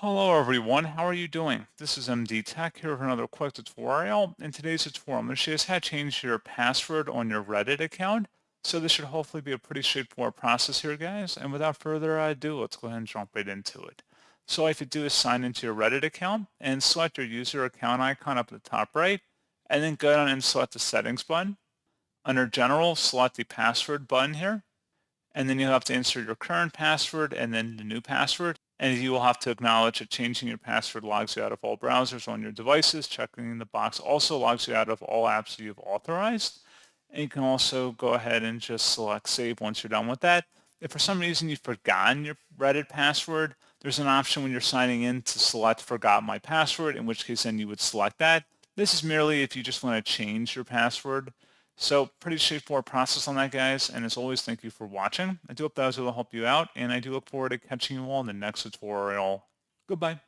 Hello everyone, how are you doing? This is MD Tech here with another quick tutorial. In today's tutorial, I'm going to show you how to change your password on your Reddit account. So this should hopefully be a pretty straightforward process here, guys. And without further ado, let's go ahead and jump right into it. So all you have to do is sign into your Reddit account and select your user account icon up at the top right, and then go down and select the settings button. Under General, select the password button here, and then you'll have to insert your current password and then the new password. And you will have to acknowledge that changing your password logs you out of all browsers on your devices. Checking the box also logs you out of all apps you've authorized. And you can also go ahead and just select save once you're done with that. If for some reason you've forgotten your Reddit password, there's an option when you're signing in to select forgot my password, in which case then you would select that. This is merely if you just want to change your password. So pretty straightforward process on that, guys. And as always, thank you for watching. I do hope that was able to help you out, and I do look forward to catching you all in the next tutorial. Goodbye.